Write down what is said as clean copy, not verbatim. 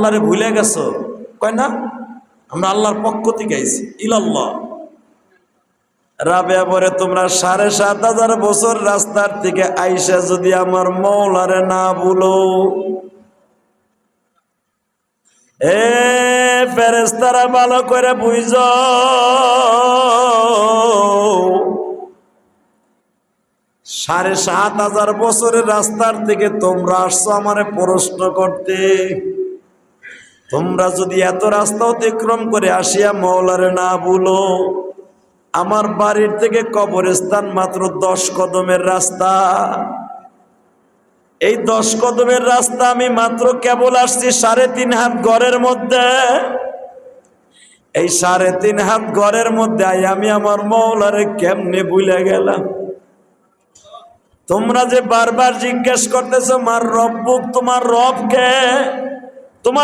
আল্লাহরে ভুলে গেছো? কয় না, আমরা আল্লাহর পক্ষ থেকে আইছি, ইলাল্লাহ। রাবেয়া বলে, তোমরা ৭,৫০০ বছর রাস্তার থেকে আইসা যদি আমার মৌলারে না ভুলো, এ ফেরেশতারা ভালো করে বুঝো, ৭,৫০০ বছরের রাস্তার থেকে তোমরা আসছো আমারে প্রশ্ন করতে। তোমরা যদি এত রাস্তা অতিক্রম করে আসিয়া মওলারে না ভুলো, আমার বাড়ির থেকে কবরস্থান মাত্র 10 কদমের রাস্তা। এই 10 কদমের রাস্তা আমি মাত্র কেবল আসছি ৩.৫ হাত ঘরের মধ্যে। এই ৩.৫ হাত ঘরের মধ্যে আমি আমার মওলারে কেমনে ভুলে গেলাম? তোমরা যে বারবার জিজ্ঞেস করতেছো মার রব্বুক, তোমার রব কে?